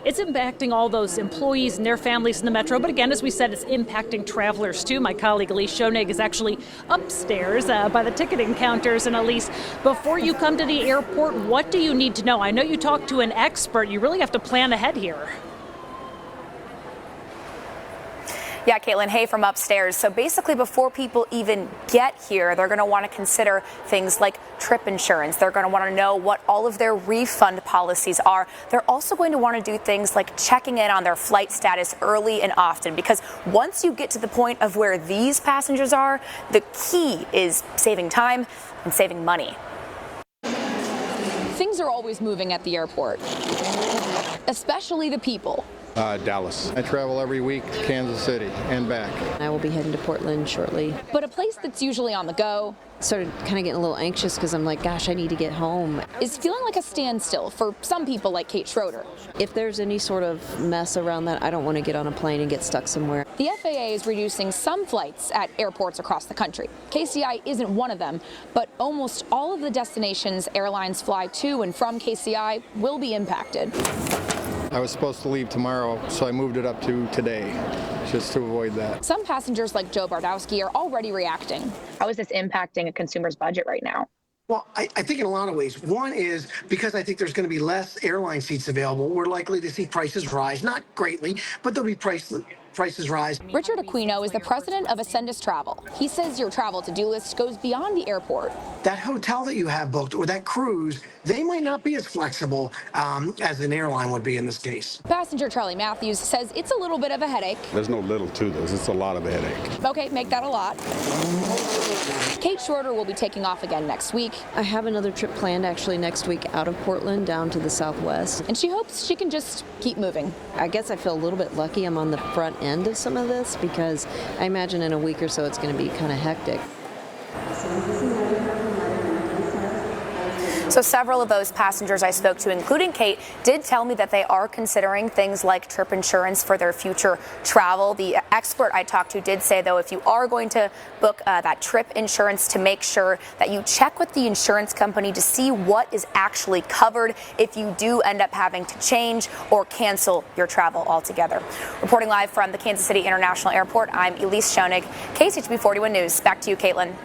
it's impacting all those employees and their families in the metro. But again, as we said, it's impacting travelers too. My colleague Elise Schoenig is actually upstairs by the ticketing counters. And Elise, before you come to the airport, what do you need to know? I know you talked to an expert. You really have to plan ahead here. Yeah, Caitlin, hey from upstairs. So basically, before people even get here, they're going to want to consider things like trip insurance. They're going to want to know what all of their refund policies are. They're also going to want to do things like checking in on their flight status early and often, because once you get to the point of where these passengers are, the key is saving time and saving money. Things are always moving at the airport, especially the people. Dallas. I travel every week to Kansas City and back. I will be heading to Portland shortly. But a place that's usually on the go, Started kind of getting a little anxious because I'm like, gosh, I need to get home. is feeling like a standstill for some people like Kate Schroeder. If there's any sort of mess around that, I don't want to get on a plane and get stuck somewhere. The FAA is reducing some flights at airports across the country. KCI isn't one of them, but almost all of the destinations airlines fly to and from KCI will be impacted. I was supposed to leave tomorrow, so I moved it up to today, just to avoid that. Some passengers like Joe Bardowski are already reacting. How is this impacting a consumer's budget right now? Well, I think in a lot of ways. One is because I think there's going to be less airline seats available, we're likely to see prices rise, not greatly, but there'll be prices rise. Richard Aquino is the president of Ascendus Travel. He says your travel to-do list goes beyond the airport. That hotel that you have booked or that cruise, they might not be as flexible as an airline would be in this case. Passenger Charlie Matthews says it's a little bit of a headache. There's no little to this. It's a lot of a headache. Okay, make that a lot. Kate Schroeder will be taking off again next week. I have another trip planned actually next week out of Portland down to the Southwest. And she hopes she can just keep moving. I guess I feel a little bit lucky I'm on the front end of some of this because I imagine in a week or so it's going to be kind of hectic. So several of those passengers I spoke to, including Kate, did tell me that they are considering things like trip insurance for their future travel. The expert I talked to did say, though, if you are going to book that trip insurance, to make sure that you check with the insurance company to see what is actually covered if you do end up having to change or cancel your travel altogether. Reporting live from the Kansas City International Airport, I'm Elise Schoenig, KCHB 41 News. Back to you, Caitlin.